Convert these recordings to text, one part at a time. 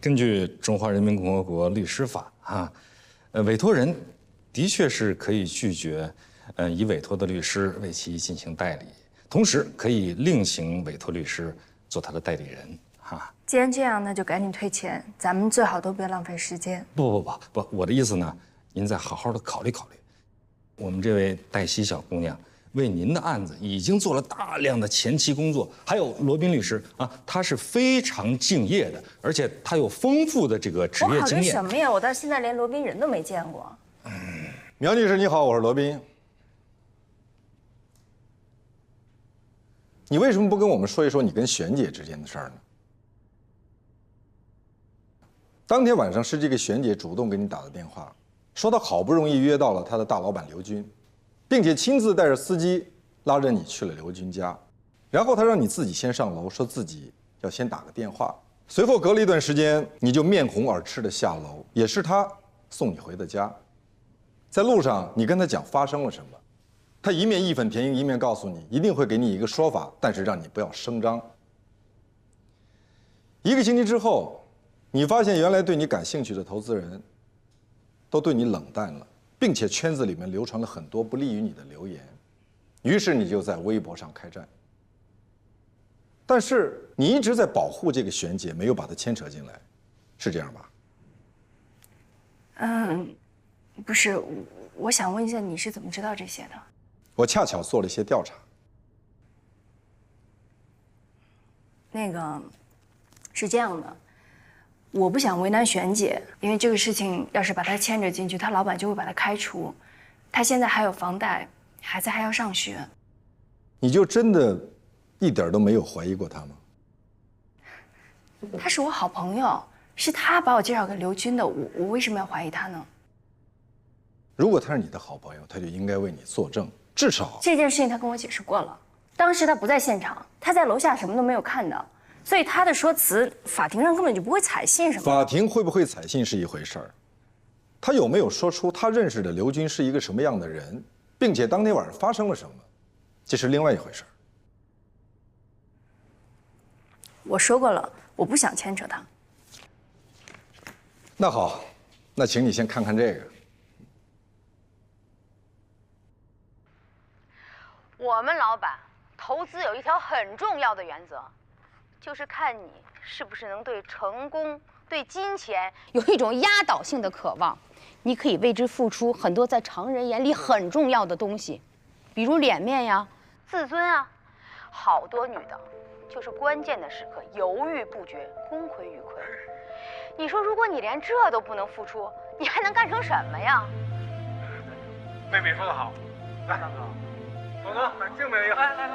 根据《中华人民共和国律师法》委托人的确是可以拒绝，以委托的律师为其进行代理，同时可以另请委托律师做他的代理人。既然这样，那就赶紧退钱，咱们最好都别浪费时间。不，我的意思呢，您再好好的考虑考虑。我们这位黛西小姑娘为您的案子已经做了大量的前期工作，还有罗宾律师他是非常敬业的，而且他有丰富的这个职业经验。什么呀？我到现在连罗宾人都没见过。苗律师你好，我是罗宾。你为什么不跟我们说一说你跟璇姐之间的事儿呢？当天晚上是这个璇姐主动给你打的电话，说她好不容易约到了她的大老板刘军，并且亲自带着司机拉着你去了刘军家，然后她让你自己先上楼，说自己要先打个电话。随后隔了一段时间，你就面红耳赤的下楼，也是她送你回的家。在路上，你跟她讲发生了什么，她一面义愤填膺，一面告诉你一定会给你一个说法，但是让你不要声张。1个星期之后，你发现原来对你感兴趣的投资人都对你冷淡了，并且圈子里面流传了很多不利于你的流言，于是你就在微博上开战。但是你一直在保护这个璇姐，没有把她牵扯进来，是这样吧？不是，我想问一下，你是怎么知道这些的？我恰巧做了一些调查。那个，是这样的。我不想为难璇姐，因为这个事情要是把她牵扯进去，她老板就会把她开除。她现在还有房贷，孩子还要上学。你就真的一点都没有怀疑过她吗？她是我好朋友，是她把我介绍给刘军的，我为什么要怀疑她呢？如果她是你的好朋友，她就应该为你作证，至少这件事情她跟我解释过了。当时她不在现场，她在楼下什么都没有看到。所以他的说辞，法庭上根本就不会采信什么。法庭会不会采信是一回事儿，他有没有说出他认识的刘军是一个什么样的人，并且当天晚上发生了什么，这是另外一回事儿。我说过了，我不想牵扯他。那好，那请你先看看这个。我们老板投资有一条很重要的原则。就是看你是不是能对成功、对金钱有一种压倒性的渴望，你可以为之付出很多在常人眼里很重要的东西，比如脸面呀、自尊啊。好多女的，就是关键的时刻犹豫不决，功亏一篑。你说，如果你连这都不能付出，你还能干成什么呀？妹妹说得好，来，大哥，总总，敬妹妹一个，来。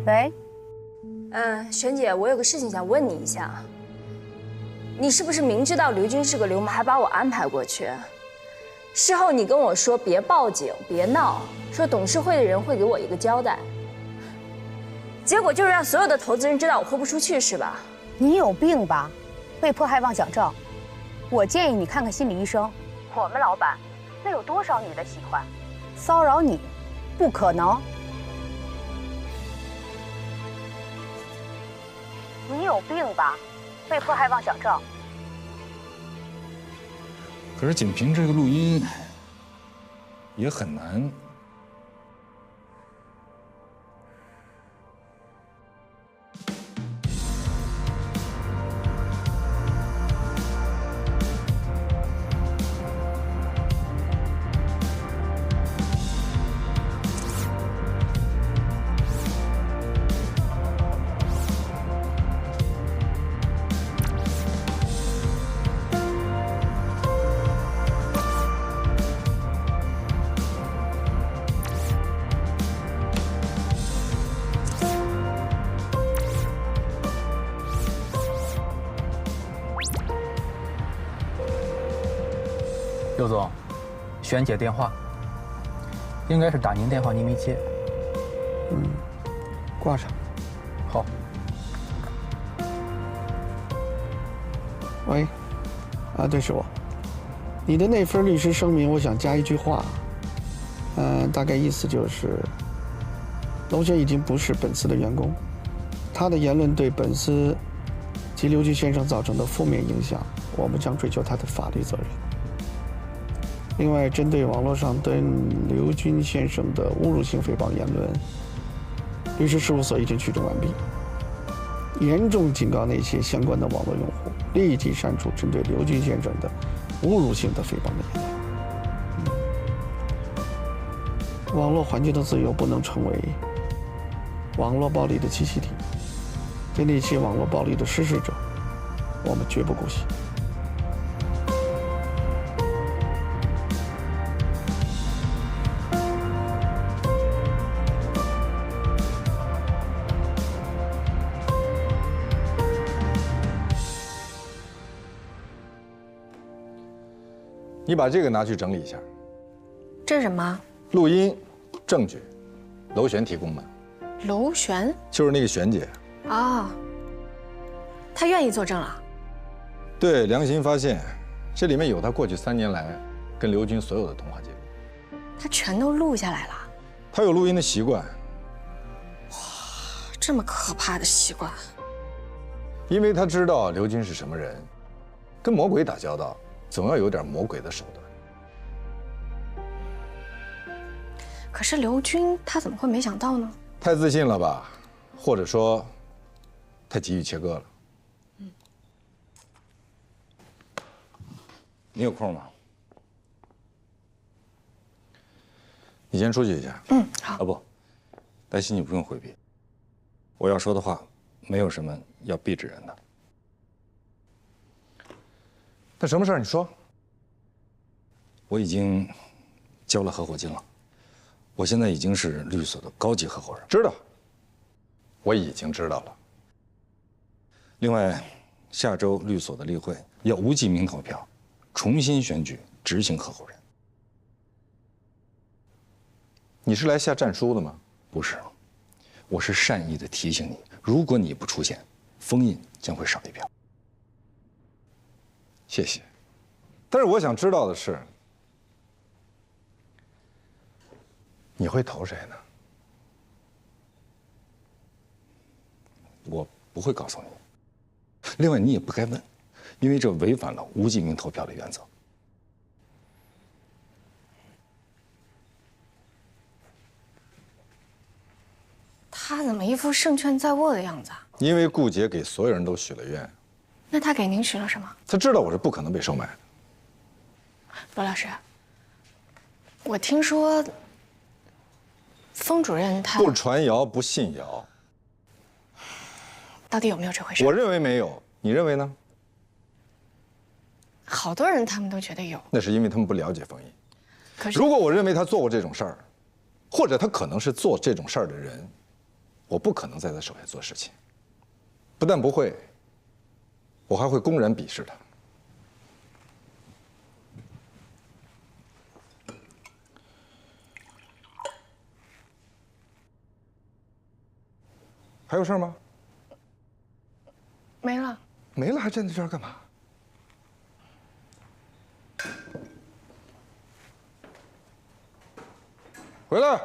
喂，璇姐，我有个事情想问你一下，你是不是明知道刘军是个流氓，还把我安排过去？事后你跟我说别报警，别闹，说董事会的人会给我一个交代。结果就是让所有的投资人知道我豁不出去，是吧？你有病吧？被迫害妄想症，我建议你看看心理医生。我们老板那有多少女的喜欢？骚扰你，不可能。你有病吧？被迫害妄想症。可是仅凭这个录音，也很难。刘总，璇姐电话，应该是打您电话您没接。挂上。好。喂，对，是我。你的那份律师声明，我想加一句话，大概意思就是，娄璇已经不是本司的员工，他的言论对本司及刘军先生造成的负面影响，我们将追究他的法律责任。另外，针对网络上对刘军先生的侮辱性诽谤言论，律师事务所已经取证完毕，严重警告那些相关的网络用户立即删除针对刘军先生的侮辱性的诽谤的言论。网络环境的自由不能成为网络暴力的栖息地，对那些网络暴力的实施者，我们绝不姑息。你把这个拿去整理一下。这是什么？录音、证据，娄璇提供的。娄璇？就是那个璇姐。啊，她愿意作证了？对，良心发现，这里面有她过去3年来跟刘军所有的通话记录。她全都录下来了。她有录音的习惯。哇，这么可怕的习惯。因为她知道刘军是什么人，跟魔鬼打交道，总要有点魔鬼的手段。可是刘军他怎么会没想到呢？太自信了吧，或者说，太急于切割了。你有空吗？你先出去一下。好。啊不，黛西你不用回避，我要说的话，没有什么要避着人的。那什么事儿？你说。我已经交了合伙金了，我现在已经是律所的高级合伙人。知道。我已经知道了。另外，下周律所的例会要无记名投票，重新选举执行合伙人。你是来下战书的吗？不是，我是善意的提醒你，如果你不出现，封印将会少一票。谢谢。但是我想知道的是，你会投谁呢？我不会告诉你。另外，你也不该问，因为这违反了无记名投票的原则。他怎么一副胜券在握的样子啊？因为顾杰给所有人都许了愿。那他给您许了什么？他知道我是不可能被收买的。罗老师，我听说封主任他不传谣，不信谣。到底有没有这回事？我认为没有，你认为呢？好多人他们都觉得有。那是因为他们不了解封印。可是，如果我认为他做过这种事儿，或者他可能是做这种事儿的人，我不可能在他手下做事情。不但不会，我还会公然鄙视他。还有事儿吗？没了。没了，还站在这儿干嘛？回来！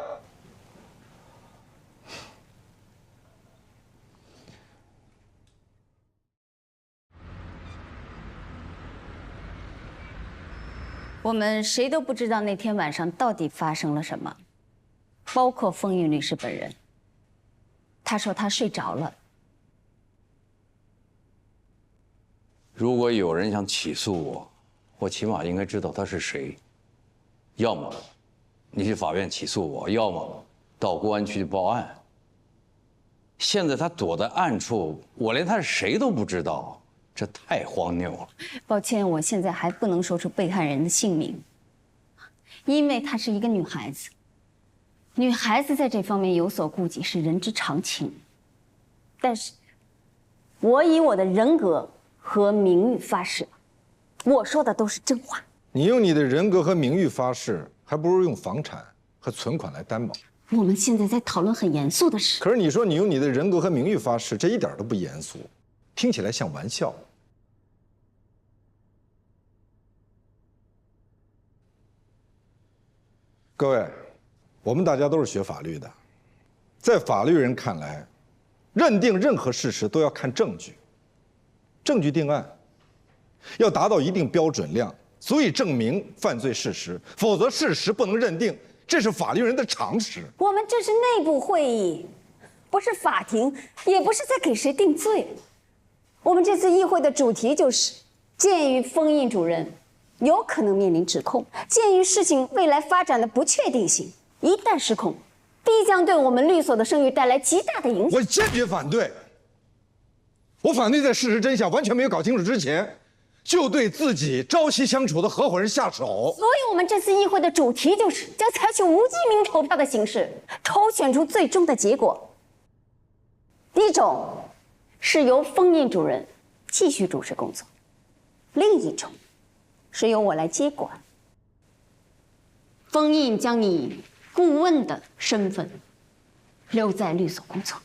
我们谁都不知道那天晚上到底发生了什么，包括风韵律师本人。他说他睡着了。如果有人想起诉我，我起码应该知道他是谁。要么你去法院起诉我，要么到公安局报案。现在他躲在暗处，我连他是谁都不知道，这太荒谬了。抱歉，我现在还不能说出被害人的姓名，因为她是一个女孩子。女孩子在这方面有所顾忌是人之常情。但是，我以我的人格和名誉发誓，我说的都是真话。你用你的人格和名誉发誓，还不如用房产和存款来担保。我们现在在讨论很严肃的事。可是你说你用你的人格和名誉发誓，这一点都不严肃，听起来像玩笑。各位，我们大家都是学法律的，在法律人看来，认定任何事实都要看证据，证据定案，要达到一定标准量，足以证明犯罪事实，否则事实不能认定，这是法律人的常识。我们这是内部会议，不是法庭，也不是在给谁定罪。我们这次议会的主题就是，鉴于封印主任有可能面临指控，鉴于事情未来发展的不确定性，一旦失控，必将对我们律所的声誉带来极大的影响。我坚决反对。我反对在事实真相完全没有搞清楚之前，就对自己朝夕相处的合伙人下手。所以，我们这次议会的主题就是将采取无记名投票的形式，抽选出最终的结果。一种是由封印主任继续主持工作，另一种是由我来接管。封印将以顾问的身份留在律所工作。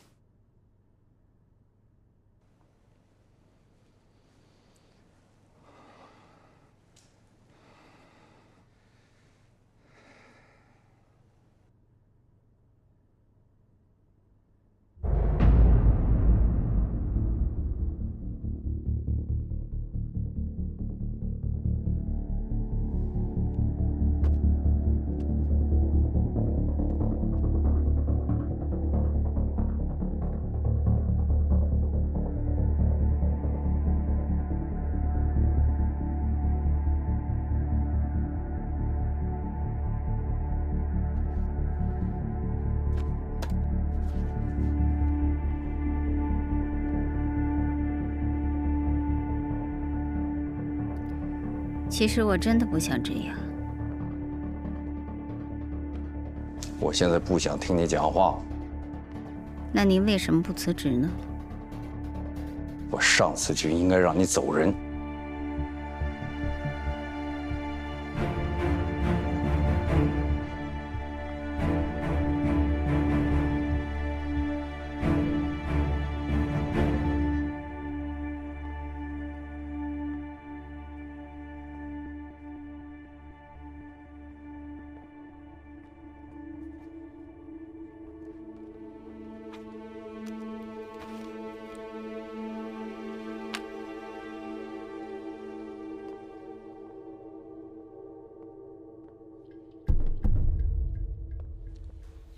其实我真的不想这样。我现在不想听你讲话。那您为什么不辞职呢？我上次就应该让你走人。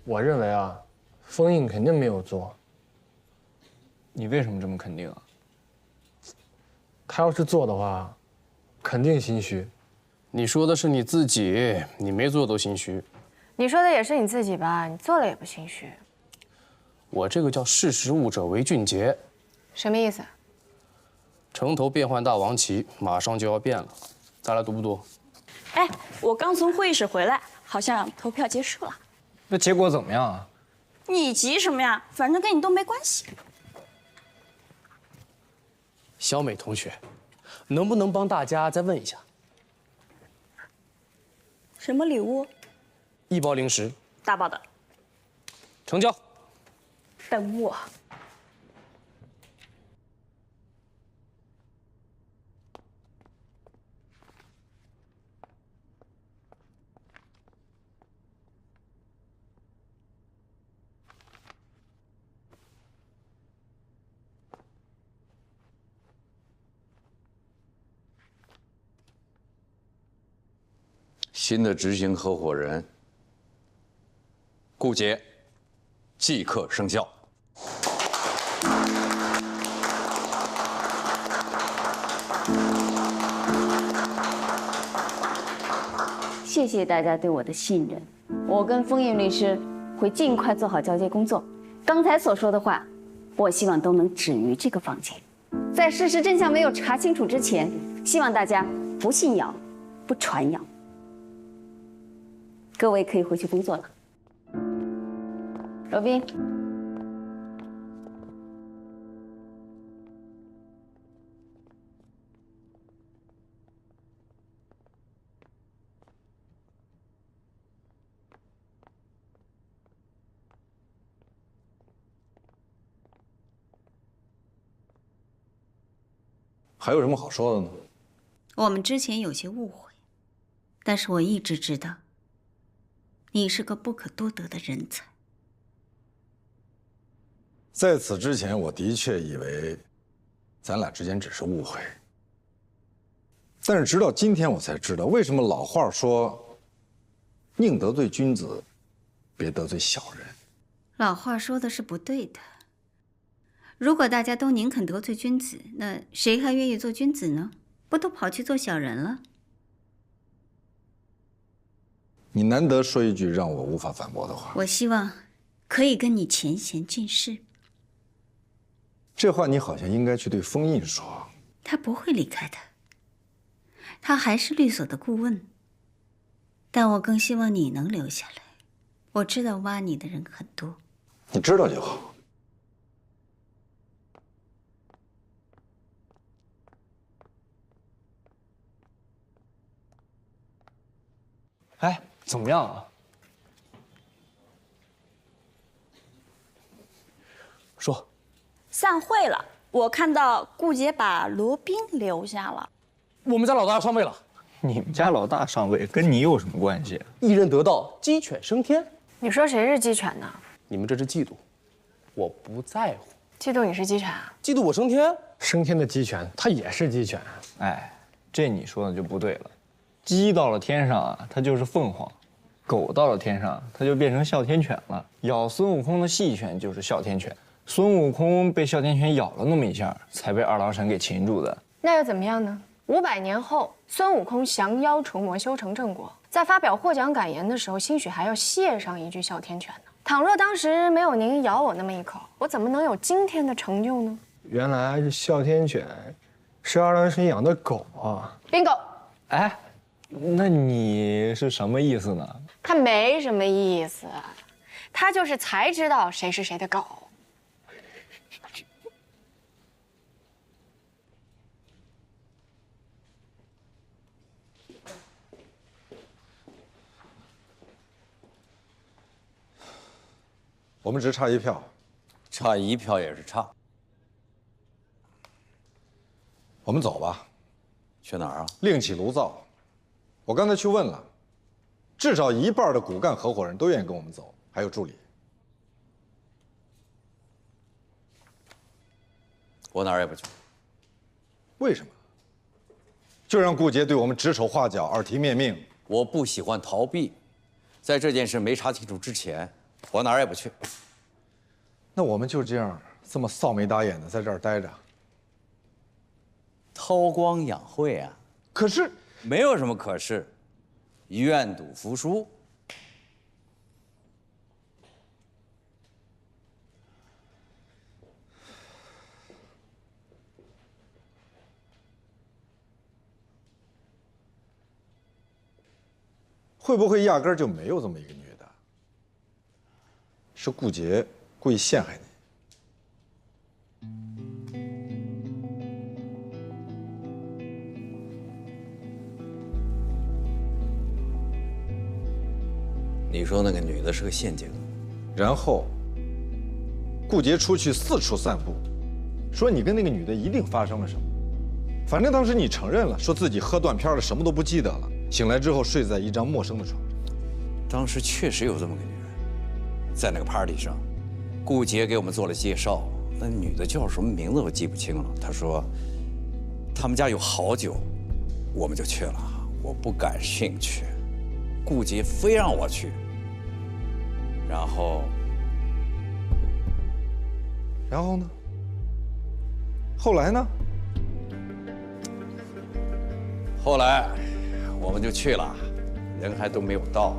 我认为啊，封印肯定没有做。你为什么这么肯定啊？他要是做的话，肯定心虚。你说的是你自己，你没做都心虚。你说的也是你自己吧？你做了也不心虚。我这个叫识时务者为俊杰。什么意思？城头变换大王旗马上就要变了，咱俩读不读？哎，我刚从会议室回来，好像投票结束了。那结果怎么样啊？你急什么呀？反正跟你都没关系。小美同学，能不能帮大家再问一下？什么礼物？一包零食。大包的。成交。等我。新的执行合伙人顾杰即刻生效。谢谢大家对我的信任，我跟封印律师会尽快做好交接工作。刚才所说的话，我希望都能止于这个房间。在事实真相没有查清楚之前，希望大家不信谣，不传谣。各位可以回去工作了。罗宾，还有什么好说的呢？我们之前有些误会，但是我一直知道，你是个不可多得的人才。在此之前，我的确以为咱俩之间只是误会，但是直到今天我才知道，为什么老话说“宁得罪君子，别得罪小人”。老话说的是不对的。如果大家都宁肯得罪君子，那谁还愿意做君子呢？不都跑去做小人了？你难得说一句让我无法反驳的话。我希望可以跟你前贤尽释。这话你好像应该去对封印说。他不会离开的，他还是律所的顾问。但我更希望你能留下来。我知道挖你的人很多。你知道就好。哎，怎么样啊？说。散会了，我看到顾姐把罗宾留下了。我们家老大上位了。你们家老大上位跟你有什么关系？一人得道，鸡犬升天。你说谁是鸡犬呢？你们这是嫉妒，我不在乎。嫉妒你是鸡犬啊？嫉妒我升天？升天的鸡犬，它也是鸡犬。哎，这你说的就不对了。鸡到了天上啊，它就是凤凰；狗到了天上，它就变成哮天犬了。咬孙悟空的细犬就是哮天犬。孙悟空被哮天犬咬了那么一下，才被二郎神给擒住的。那又怎么样呢？500年后，孙悟空降妖除魔，修成正果，在发表获奖感言的时候，兴许还要谢上一句哮天犬呢。倘若当时没有您咬我那么一口，我怎么能有今天的成就呢？原来这哮天犬是二郎神养的狗啊！bingo！哎，那你是什么意思呢？他没什么意思，他就是才知道谁是谁的狗。我们只差1票，差1票也是差。我们走吧。去哪儿啊？另起炉灶。我刚才去问了，至少1半的骨干合伙人都愿意跟我们走，还有助理。我哪儿也不去。为什么？就让顾杰对我们指手画脚、耳提面命。我不喜欢逃避，在这件事没查清楚之前，我哪儿也不去。那我们就这样这么臊眉打眼的在这儿待着，韬光养晦啊。可是没有什么可是，愿赌服输。会不会压根儿就没有这么一个女的？是顾杰故意陷害你？你说那个女的是个陷阱，然后顾杰出去四处散步，说你跟那个女的一定发生了什么。反正当时你承认了，说自己喝断片了，什么都不记得了。醒来之后睡在一张陌生的床上。当时确实有这么个女人，在那个 party 上，顾杰给我们做了介绍。那女的叫什么名字我记不清了。她说他们家有好酒，我们就去了。我不感兴趣，顾杰非让我去。然后呢？后来呢？后来我们就去了，人还都没有到，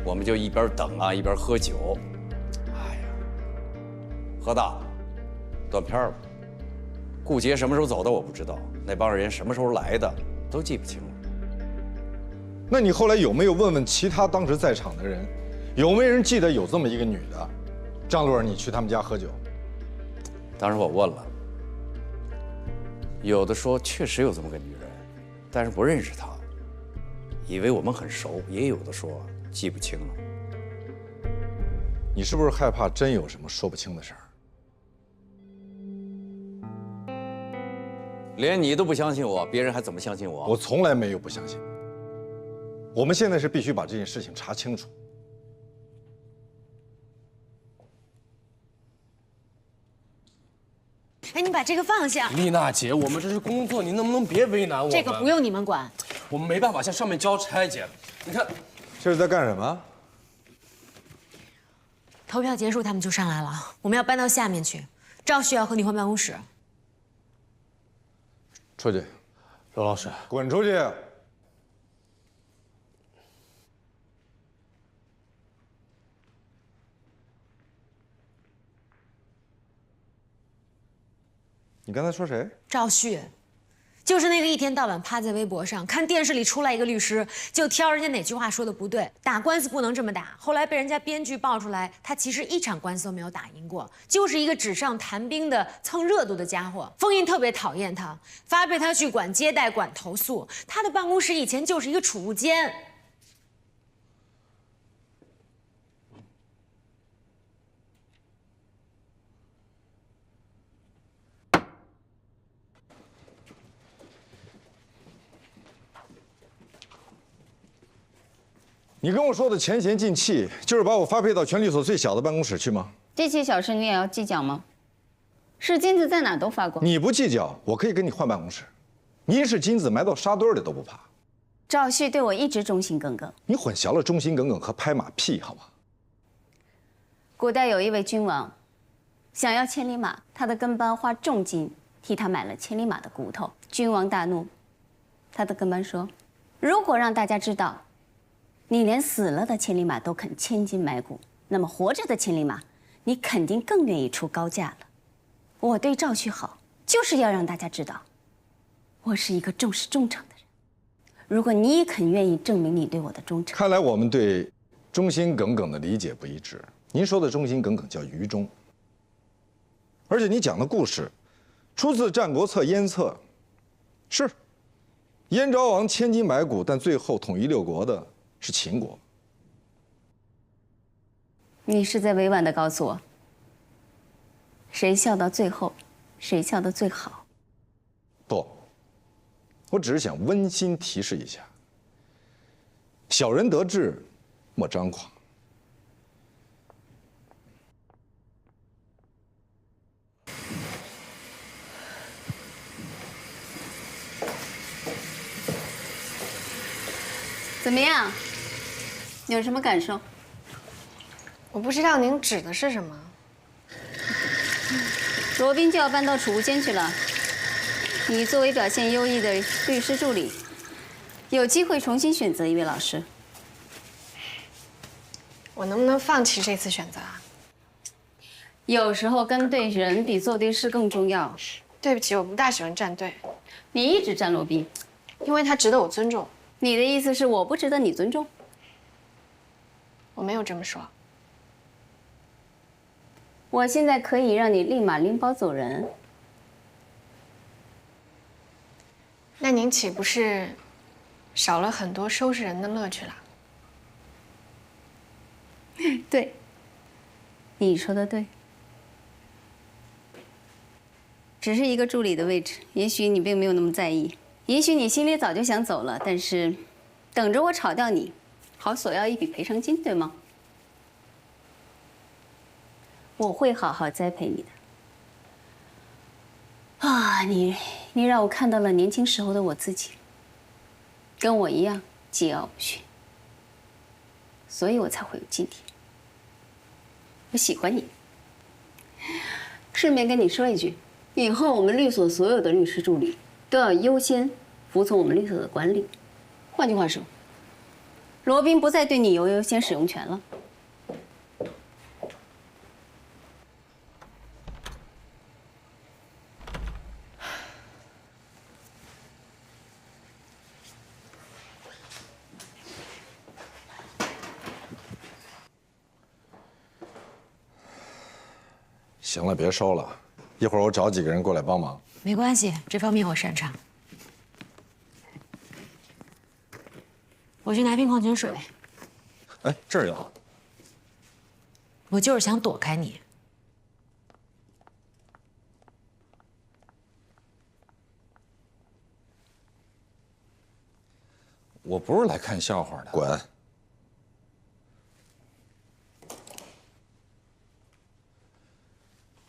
我们就一边等啊一边喝酒。哎呀，喝大了，断片了。顾杰什么时候走的我不知道，那帮人什么时候来的都记不清了。那你后来有没有问问其他当时在场的人，有没有人记得有这么一个女的？张洛儿，你去他们家喝酒？当时我问了，有的说确实有这么个女人，但是不认识她，以为我们很熟；也有的说记不清了。你是不是害怕真有什么说不清的事儿？连你都不相信我，别人还怎么相信我？我从来没有不相信。我们现在是必须把这件事情查清楚。哎，你把这个放下。丽娜姐，我们这是工作，你能不能别为难我们？这个不用你们管。我们没办法向上面交差，姐。你看，这是在干什么？投票结束，他们就上来了。我们要搬到下面去。赵旭要和你换办公室。出去。罗老师，滚出去！你刚才说谁？赵旭，就是那个一天到晚趴在微博上看电视里出来一个律师，就挑人家哪句话说的不对，打官司不能这么打。后来被人家编剧爆出来，他其实一场官司都没有打赢过，就是一个纸上谈兵的蹭热度的家伙。封印特别讨厌他，发配他去管接待、管投诉。他的办公室以前就是一个储物间。你跟我说的前嫌尽弃，就是把我发配到权力所最小的办公室去吗？这些小事你也要计较吗？是金子在哪都发光。你不计较，我可以跟你换办公室。您是金子，埋到沙堆里都不怕。赵旭对我一直忠心耿耿。你混淆了忠心耿耿和拍马屁，好吗？古代有一位君王，想要千里马，他的跟班花重金替他买了千里马的骨头。君王大怒，他的跟班说：“如果让大家知道。”你连死了的千里马都肯千金买骨，那么活着的千里马，你肯定更愿意出高价了。我对赵旭好，就是要让大家知道，我是一个重视忠诚的人。如果你也肯愿意证明你对我的忠诚，看来我们对忠心耿耿的理解不一致。您说的忠心耿耿叫愚忠，而且你讲的故事，出自《战国策·燕策》，是燕昭王千金买骨，但最后统一六国的是秦国。你是在委婉地告诉我，谁笑到最后，谁笑得最好？不，我只是想温馨提示一下：小人得志，莫张狂。怎么样？有什么感受？我不知道您指的是什么。罗宾就要搬到储物间去了。你作为表现优异的律师助理，有机会重新选择一位老师。我能不能放弃这次选择啊？有时候跟对人比做对事更重要。对不起，我不大喜欢站队。你一直站罗宾，因为他值得我尊重。你的意思是我不值得你尊重？我没有这么说。我现在可以让你立马拎包走人。那您岂不是少了很多收拾人的乐趣了？对，你说的对。只是一个助理的位置，也许你并没有那么在意，也许你心里早就想走了，但是等着我炒掉你，好索要一笔赔偿金，对吗？我会好好栽培你的。啊，你让我看到了年轻时候的我自己，跟我一样桀骜不驯，所以我才会有今天。我喜欢你。顺便跟你说一句，以后我们律所所有的律师助理都要优先服从我们律所的管理。换句话说，罗宾不再对你有优先使用权了。行了，别烧了，一会儿我找几个人过来帮忙。没关系，这方面我擅长。我去拿瓶矿泉水。哎，这儿有。我就是想躲开你。我不是来看笑话的。滚！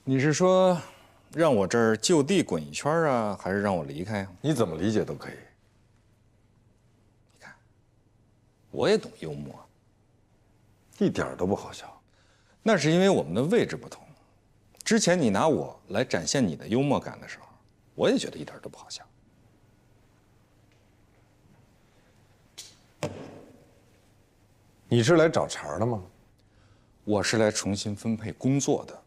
你是说，让我这儿就地滚一圈啊，还是让我离开啊？你怎么理解都可以。你看，我也懂幽默，一点都不好笑。那是因为我们的位置不同。之前你拿我来展现你的幽默感的时候，我也觉得一点都不好笑。你是来找茬的吗？我是来重新分配工作的。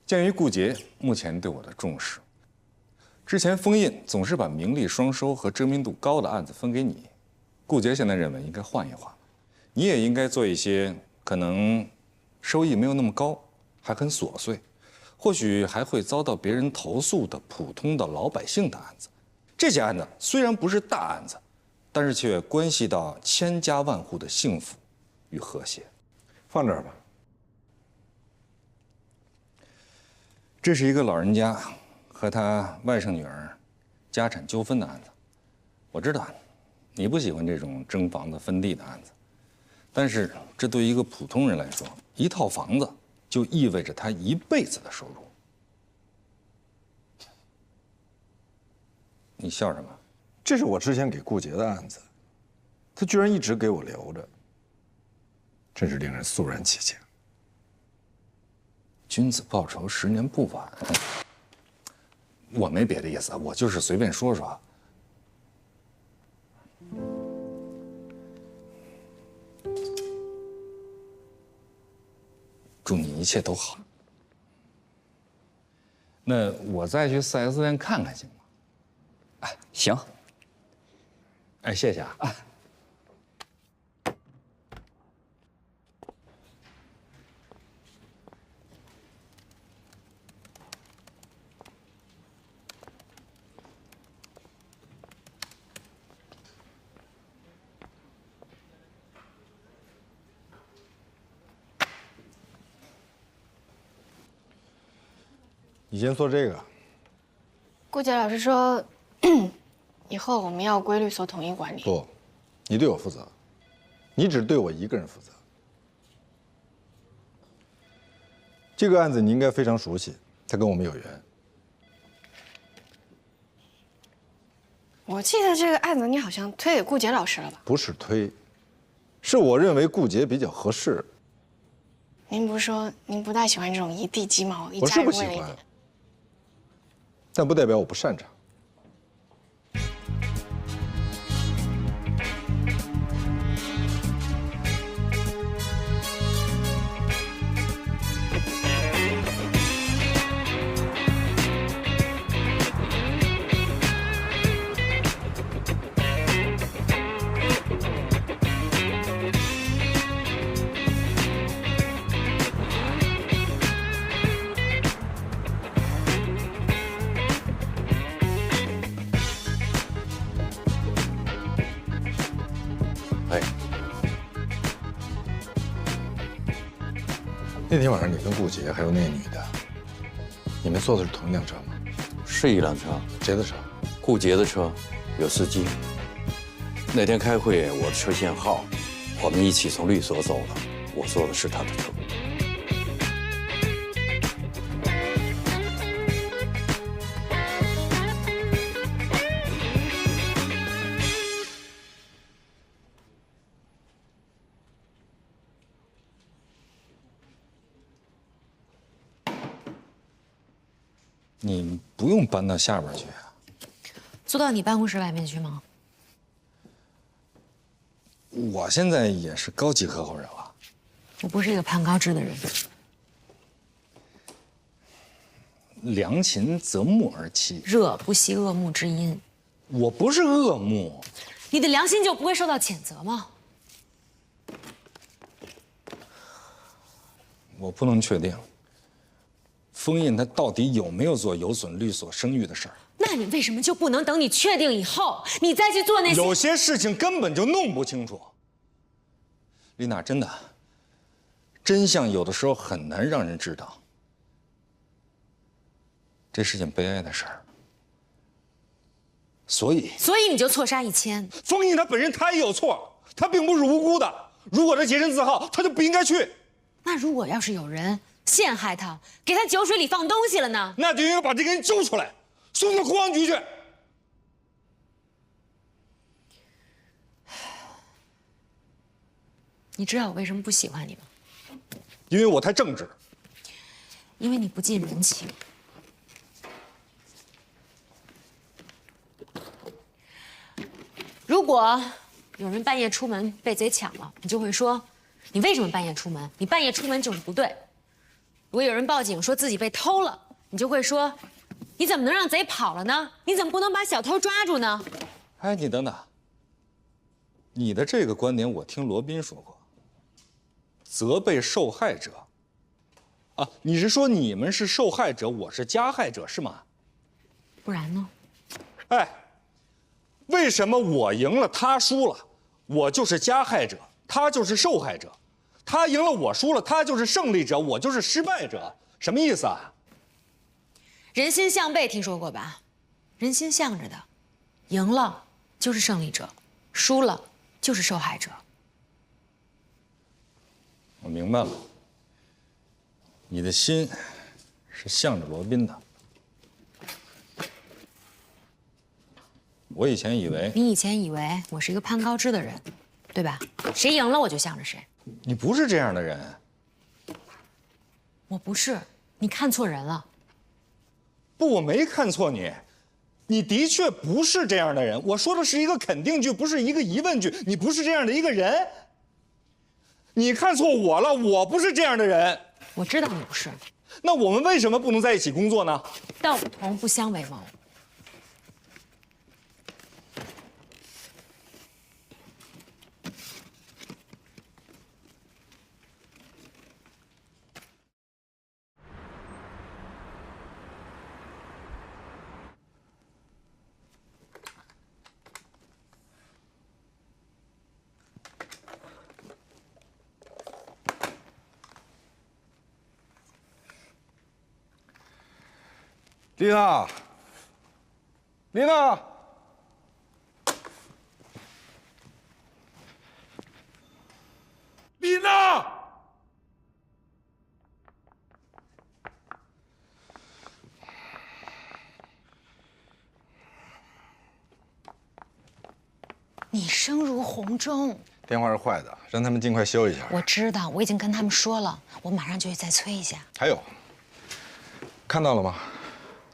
鉴于顾杰目前对我的重视，之前封印总是把名利双收和知名度高的案子分给你，顾杰现在认为应该换一换，你也应该做一些可能收益没有那么高，还很琐碎，或许还会遭到别人投诉的普通的老百姓的案子。这些案子虽然不是大案子，但是却关系到千家万户的幸福与和谐。放这儿吧。这是一个老人家和他外甥女儿家产纠纷的案子。我知道你不喜欢这种争房子分地的案子，但是这对于一个普通人来说，一套房子就意味着他一辈子的收入。你笑什么？这是我之前给顾杰的案子，他居然一直给我留着，真是令人肃然起敬。君子报仇10年不晚。我没别的意思，我就是随便说说。祝你一切都好。那我再去4S店看看行吗？哎，行。哎，谢谢啊。你先做这个。顾杰老师说，以后我们要归律所统一管理。不，你对我负责，你只对我一个人负责。这个案子你应该非常熟悉，它跟我们有缘。我记得这个案子你好像推给顾杰老师了吧？不是推，是我认为顾杰比较合适。您不是说您不太喜欢这种一地鸡毛、一我家是不喜欢人为了一点？，但不代表我不擅长。那天晚上你跟顾杰还有那个女的，你们坐的是同一辆车吗？是一辆车。谁的车？顾杰的车，有司机。那天开会，我的车限号，我们一起从律所走了，我坐的是他的车。你不用搬到下边去啊。租到你办公室外面去吗？我现在也是高级合伙人了。我不是一个攀高枝的人。良禽择木而栖，热不息恶木之音。我不是恶木。你的良心就不会受到谴责吗？我不能确定，封印他到底有没有做有损律所声誉的事儿。那你为什么就不能等你确定以后，你再去做那些？有些事情根本就弄不清楚。丽娜，真的，真相有的时候很难让人知道。这是件悲哀的事儿。所以你就错杀1000。冯毅他本人他也有错，他并不是无辜的。如果他洁身自好，他就不应该去。那如果要是有人陷害他，给他酒水里放东西了呢？那就应该把这个人揪出来，送到公安局去。你知道我为什么不喜欢你吗？因为我太正直。因为你不近人情。如果有人半夜出门被贼抢了，你就会说：“你为什么半夜出门？你半夜出门就是不对。”如果有人报警说自己被偷了，你就会说：“你怎么能让贼跑了呢？你怎么不能把小偷抓住呢？”哎，你等等，你的这个观点我听罗宾说过，责备受害者。啊，你是说你们是受害者，我是加害者是吗？不然呢？哎，为什么我赢了他输了，我就是加害者，他就是受害者；他赢了我输了，他就是胜利者，我就是失败者？什么意思啊？人心向背听说过吧？人心向着的，赢了就是胜利者，输了就是受害者。我明白了，你的心是向着罗宾的。我以前以为你以前以为我是一个攀高枝的人，对吧？谁赢了我就向着谁。你不是这样的人。我不是，你看错人了。不，我没看错你，你的确不是这样的人。我说的是一个肯定句，不是一个疑问句。你不是这样的一个人。你看错我了，我不是这样的人。我知道你不是。那我们为什么不能在一起工作呢？道不同不相为谋。丽娜，丽娜，丽娜，你声如洪钟。电话是坏的，让他们尽快修一下。我知道，我已经跟他们说了，我马上就去再催一下。还有，看到了吗？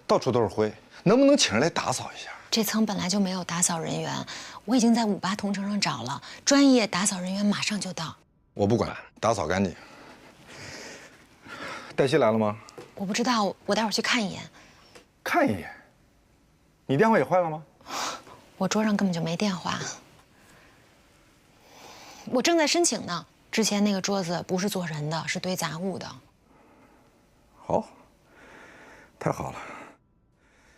到处都是灰，能不能请人来打扫一下？这层本来就没有打扫人员，我已经在58同城上找了，专业打扫人员马上就到。我不管，打扫干净。黛西来了吗？我不知道，我待会儿去看一眼。看一眼？你电话也坏了吗？我桌上根本就没电话，我正在申请呢。之前那个桌子不是坐人的，是堆杂物的。好，太好了。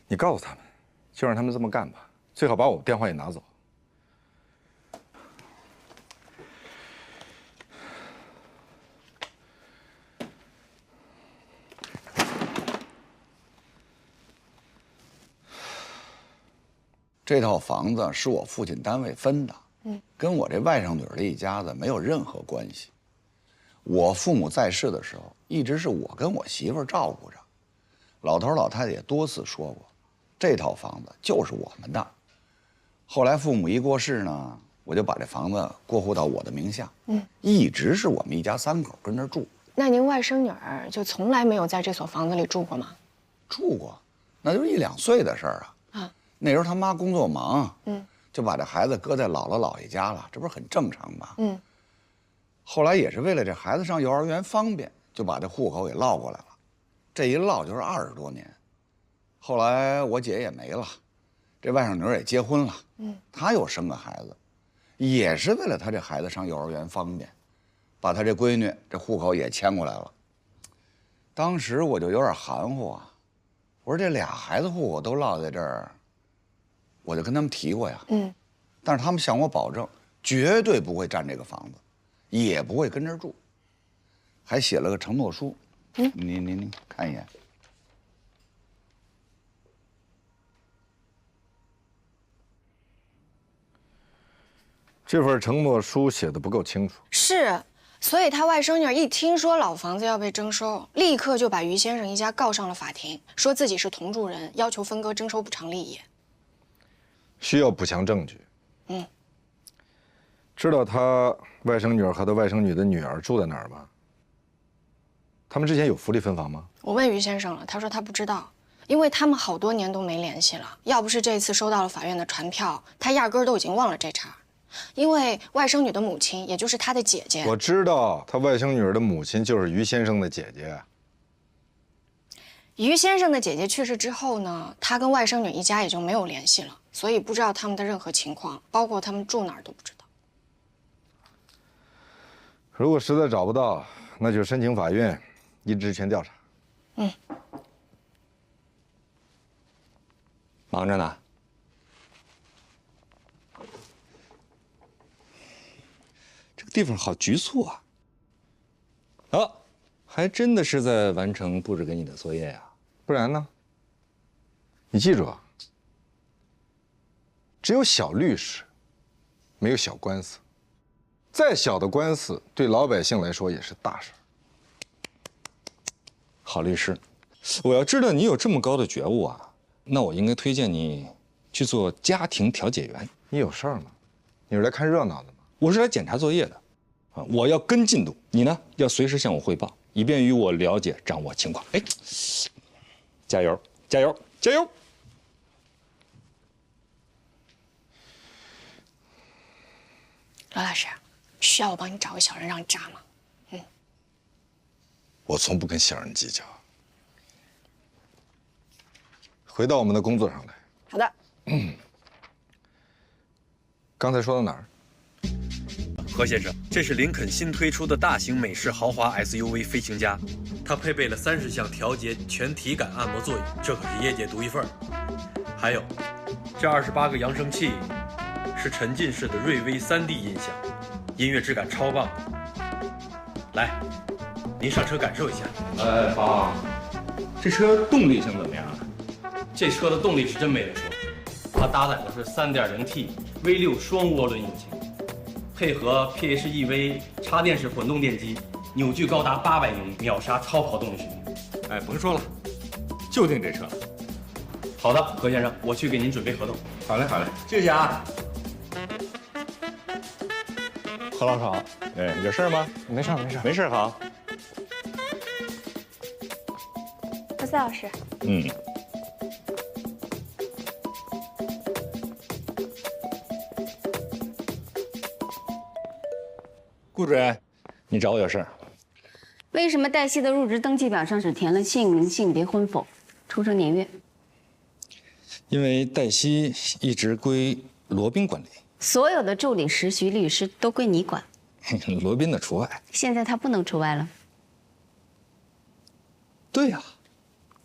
你告诉他们，就让他们这么干吧，最好把我电话也拿走。这套房子是我父亲单位分的，跟我这外甥女儿的一家子没有任何关系。我父母在世的时候，一直是我跟我媳妇儿照顾着。老头老太太也多次说过，这套房子就是我们的。后来父母一过世呢，我就把这房子过户到我的名下，一直是我们一家3口跟那儿住。那您外甥女儿就从来没有在这所房子里住过吗？住过，那就是1、2岁的事儿啊。那时候他妈工作忙，就把这孩子搁在姥姥姥爷家了，这不是很正常吗？后来也是为了这孩子上幼儿园方便，就把这户口给落过来了。这一落就是20多年。后来我姐也没了，这外甥女儿也结婚了，她又生个孩子，也是为了她这孩子上幼儿园方便，把她这闺女这户口也迁过来了。当时我就有点含糊啊，我说这俩孩子户口都落在这儿。我就跟他们提过呀，但是他们向我保证，绝对不会占这个房子，也不会跟这儿住，还写了个承诺书。您看一眼。这份承诺书写的不够清楚。是，所以他外甥女一听说老房子要被征收，立刻就把于先生一家告上了法庭，说自己是同住人，要求分割征收补偿利益。需要补强证据。知道他外甥女和他外甥女的女儿住在哪儿吗？他们之前有福利分房吗？我问于先生了，他说他不知道，因为他们好多年都没联系了。要不是这次收到了法院的传票，他压根儿都已经忘了这茬。因为外甥女的母亲，也就是他的姐姐，我知道他外甥女儿的母亲就是于先生的姐姐。于先生的姐姐去世之后呢，他跟外甥女一家也就没有联系了，所以不知道他们的任何情况，包括他们住哪儿都不知道。如果实在找不到，那就申请法院依职权调查。忙着呢。这个地方好局促啊！还真的是在完成布置给你的作业呀？不然呢？你记住啊，只有小律师，没有小官司。再小的官司，对老百姓来说也是大事。好律师，我要知道你有这么高的觉悟啊，那我应该推荐你去做家庭调解员。你有事儿吗？你是来看热闹的吗？我是来检查作业的，我要跟进度，你呢要随时向我汇报，以便于我了解掌握情况。哎，加油，加油，加油！罗老师，需要我帮你找个小人让你扎吗？我从不跟小人计较。回到我们的工作上来。好的。刚才说到哪儿？何先生，这是林肯新推出的大型美式豪华 SUV 飞行家，它配备了30项调节全体感按摩座椅，这可是业界独一份。还有，这28个扬声器是沉浸式的瑞威3D 音响，音乐质感超棒。来，您上车感受一下。爸，这车动力性怎么样啊？这车的动力是真没得说，它搭载的是3.0T V6双涡轮引擎，配合 PHEV 插电式混动电机，扭矩高达800牛米，秒杀超跑动力水平。哎，甭说了，就定这车。好的，何先生，我去给您准备合同。好嘞，好嘞，谢谢啊。何老师好。哎，有事吗？没事，没事，没事，好。何思老师。顾主任，你找我有事？为什么黛西的入职登记表上只填了姓名、性别、婚否、出生年月？因为黛西一直归罗宾管理，所有的助理、实习律师都归你管，罗宾的除外。现在他不能除外了。对呀，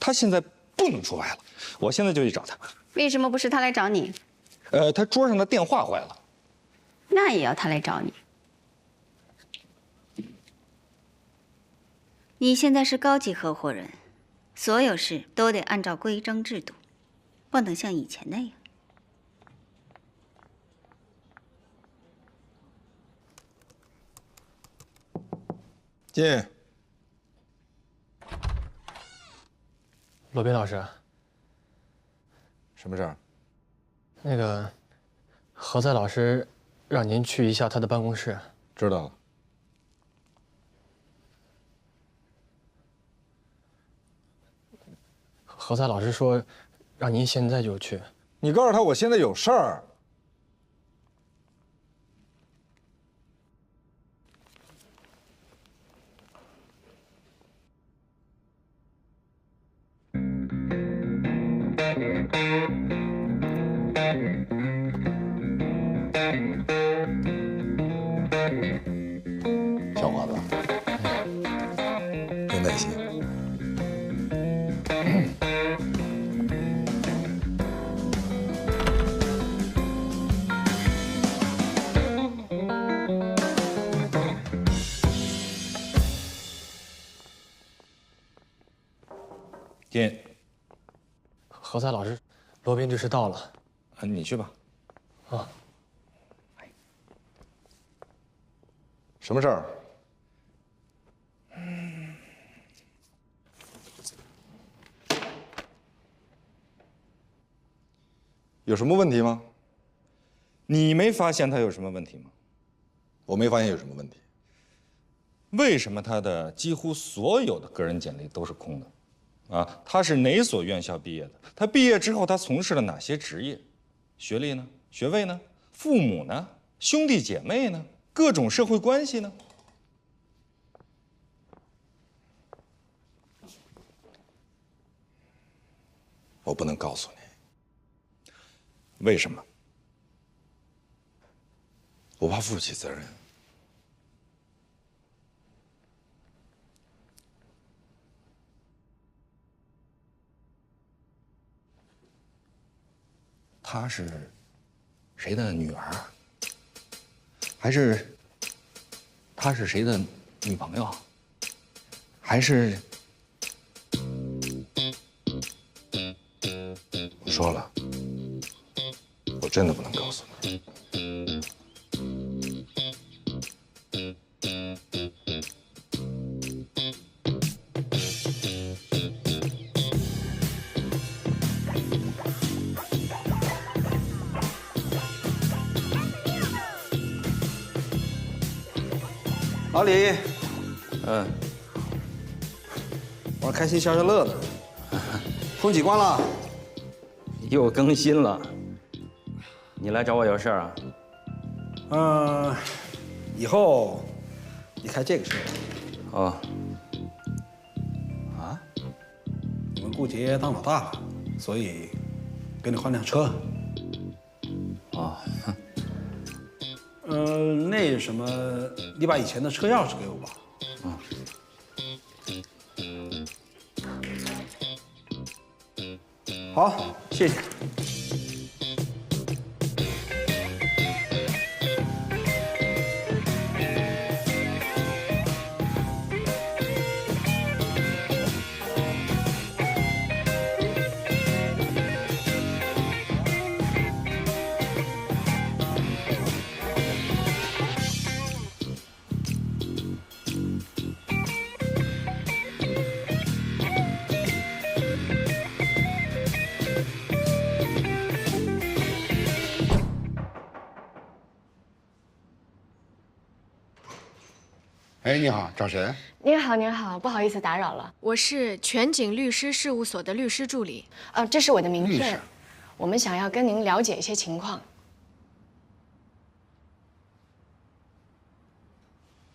他现在不能除外了，我现在就去找他。为什么不是他来找你？他桌上的电话坏了。那也要他来找你。你现在是高级合伙人，所有事都得按照规章制度，不能像以前那样。进。罗宾老师，什么事儿？那个何在老师让您去一下他的办公室。知道了。何在老师说，让您现在就去。你告诉他我现在有事儿。小伙子，别耐心。进。何在老师，罗宾律师到了。你去吧。啊。什么事儿？有什么问题吗？你没发现他有什么问题吗？我没发现有什么问题。为什么他的几乎所有的个人简历都是空的？啊，他是哪所院校毕业的？他毕业之后他从事了哪些职业？学历呢？学位呢？父母呢？兄弟姐妹呢？各种社会关系呢？我不能告诉你。为什么？我怕负不起责任。她是谁的女儿？还是她是谁的女朋友？还是……我说了，我真的不能告诉你。老李，我开心消消乐呢。空几关了？又更新了。你来找我有事儿啊？以后你开这个车。哦。啊？你们顾杰当老大了，所以给你换辆车。哦。那什么，你把以前的车钥匙给我吧。好，谢谢。哎，你好，找谁？您好，您好，不好意思打扰了，我是全景律师事务所的律师助理，这是我的名片，我们想要跟您了解一些情况。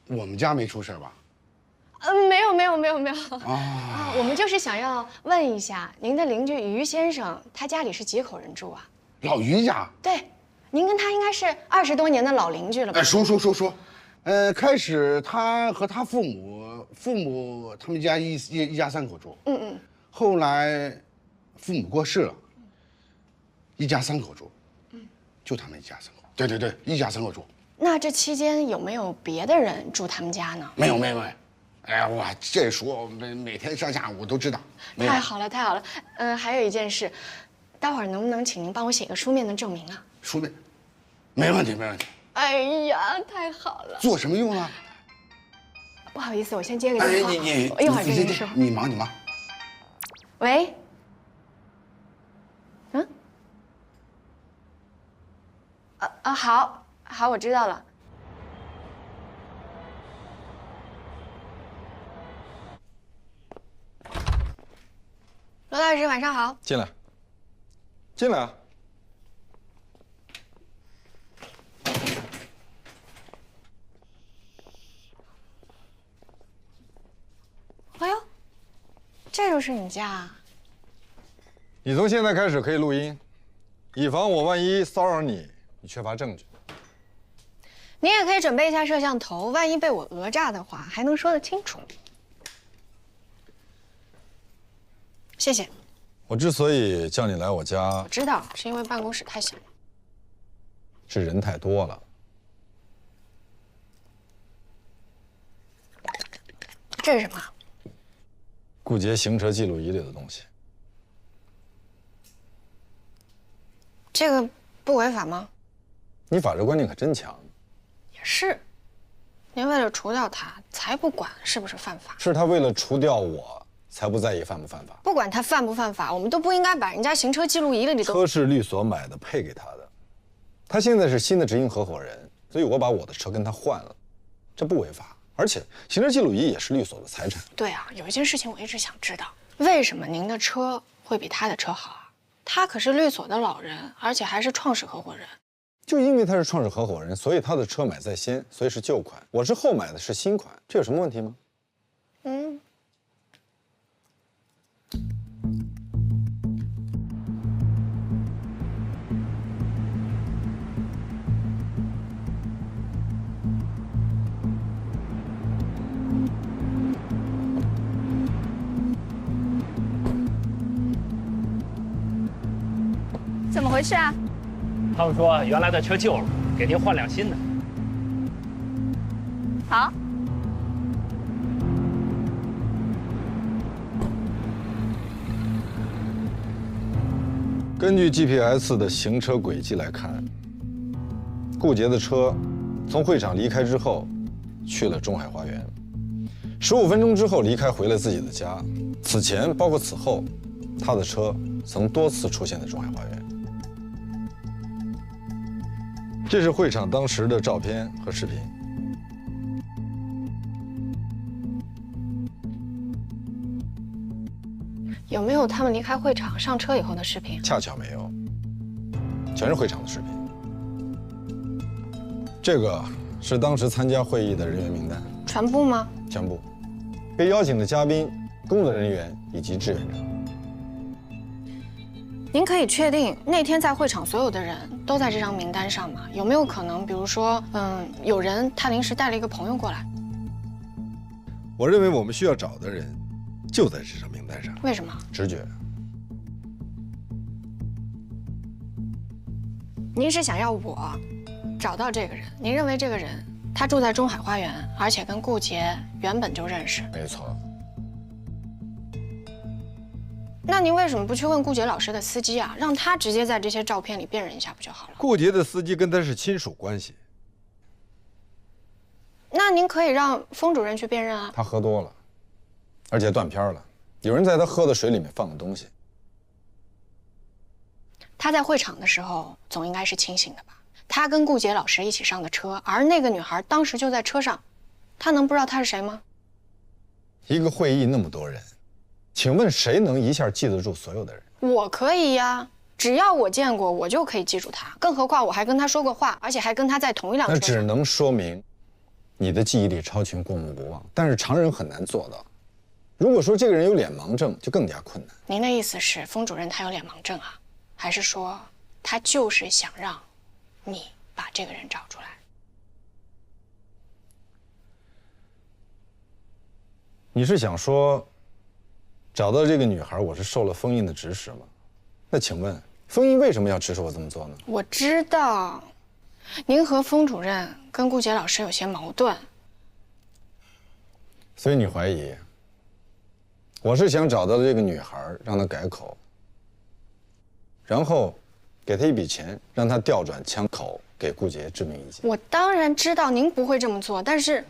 我们家没出事吧？没有啊，我们就是想要问一下您的邻居于先生，他家里是几口人住啊？老于家？对，您跟他应该是20多年的老邻居了吧？哎，说。开始他和他父母他们家一家3口住，后来父母过世了，一家3口住，就他们一家3口，对，一家3口住。那这期间有没有别的人住他们家呢？没有，哎呀，我这说每天上下午都知道。太好了，还有一件事，待会儿能不能请您帮我写个书面的证明啊？书面，没问题。哎呀，太好了！做什么用啊？不好意思，我先接个电话。我一会儿跟您说。你忙。喂。好，我知道了。罗大师，晚上好。进来。哎呦，这就是你家啊？你从现在开始可以录音，以防我万一骚扰你，你缺乏证据。你也可以准备一下摄像头，万一被我讹诈的话，还能说得清楚。谢谢。我之所以叫你来我家，我知道是因为办公室太小了，是人太多了。这是什么？顾杰行车记录仪里的东西。这个不违法吗？你法治观念可真强。也是，您为了除掉他，才不管是不是犯法。是他为了除掉我，才不在意犯不犯法。不管他犯不犯法，我们都不应该把人家行车记录仪里都。车是律所买的，配给他的。他现在是新的执行合伙人，所以我把我的车跟他换了，这不违法。而且行车记录仪也是律所的财产。对啊，有一件事情我一直想知道，为什么您的车会比他的车好啊？他可是律所的老人，而且还是创始合伙人。就因为他是创始合伙人，所以他的车买在先，所以是旧款。我是后买的，是新款，这有什么问题吗？嗯。怎么回事啊？他们说原来的车旧了，给您换辆新的。好。根据 GPS 的行车轨迹来看，顾杰的车从会场离开之后，去了中海花园。15分钟之后离开，回了自己的家。此前包括此后，他的车曾多次出现在中海花园。这是会场当时的照片和视频。有没有他们离开会场上车以后的视频？恰巧没有，全是会场的视频。这个是当时参加会议的人员名单。全部吗？全部。被邀请的嘉宾、工作人员以及志愿者。您可以确定那天在会场所有的人都在这张名单上吗？有没有可能，比如说，有人他临时带了一个朋友过来？我认为我们需要找的人就在这张名单上。为什么？直觉。您是想要我找到这个人？您认为这个人他住在中海花园，而且跟顾杰原本就认识？没错。那您为什么不去问顾杰老师的司机啊？让他直接在这些照片里辨认一下不就好了？顾杰的司机跟他是亲属关系。那您可以让封主任去辨认啊。他喝多了，而且断片了，有人在他喝的水里面放了东西。他在会场的时候总应该是清醒的吧？他跟顾杰老师一起上的车，而那个女孩当时就在车上，他能不知道他是谁吗？一个会议那么多人，请问谁能一下记得住所有的人？我可以呀，只要我见过，我就可以记住他。更何况我还跟他说过话，而且还跟他在同一辆车上。那只能说明你的记忆力超群，过目不忘，但是常人很难做到。如果说这个人有脸盲症，就更加困难。您的意思是，封主任他有脸盲症啊？还是说他就是想让你把这个人找出来？你是想说，找到这个女孩，我是受了封印的指使吗？那请问，封印为什么要指使我这么做呢？我知道，您和封主任跟顾杰老师有些矛盾，所以你怀疑我是想找到这个女孩，让她改口，然后给她一笔钱，让她调转枪口给顾杰致命一击。我当然知道您不会这么做，但是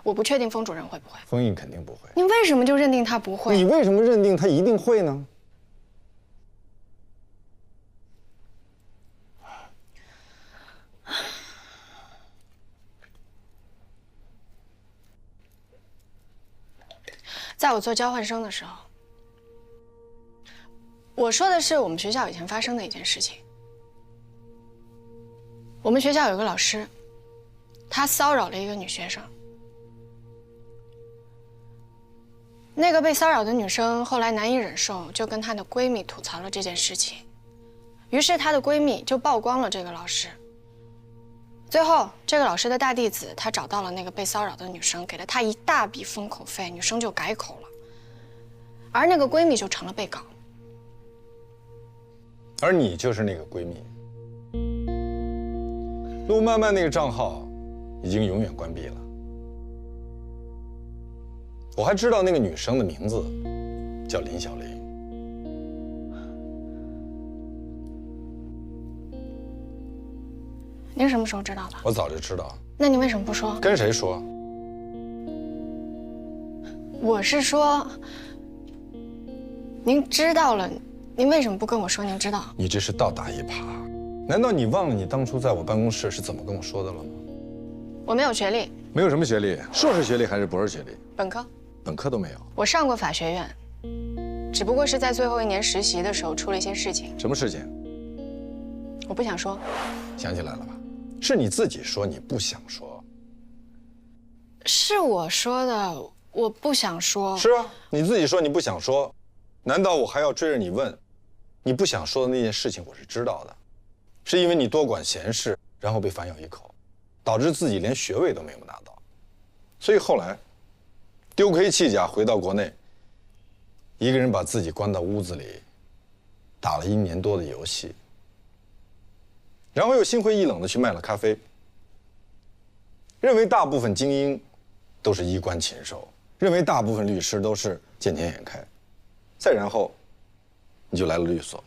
我不确定封主任会不会。封印肯定不会。你为什么就认定他不会？你为什么认定他一定会呢？在我做交换生的时候，我说的是我们学校以前发生的一件事情。我们学校有个老师，他骚扰了一个女学生。那个被骚扰的女生后来难以忍受，就跟她的闺蜜吐槽了这件事情，于是她的闺蜜就曝光了这个老师。最后，这个老师的大弟子他找到了那个被骚扰的女生，给了她一大笔封口费，女生就改口了，而那个闺蜜就成了被告。而你就是那个闺蜜。陆漫漫那个账号已经永远关闭了。我还知道那个女生的名字叫林小玲。您什么时候知道的？我早就知道，那你为什么不说？跟谁说？我是说，您知道了，您为什么不跟我说？您知道？你这是倒打一耙。难道你忘了你当初在我办公室是怎么跟我说的了吗？我没有学历，没有什么学历，硕士学历还是博士学历？本科。本科都没有。我上过法学院，只不过是在最后一年实习的时候出了一些事情。什么事情？我不想说。想起来了吧？是你自己说你不想说。是我说的，我不想说。是啊，你自己说你不想说，难道我还要追着你问？你不想说的那件事情我是知道的，是因为你多管闲事，然后被反咬一口，导致自己连学位都没有拿到，所以后来丢盔弃甲回到国内，一个人把自己关到屋子里，打了1年多的游戏，然后又心灰意冷的去卖了咖啡，认为大部分精英都是衣冠禽兽，认为大部分律师都是见钱眼开，再然后你就来了律所，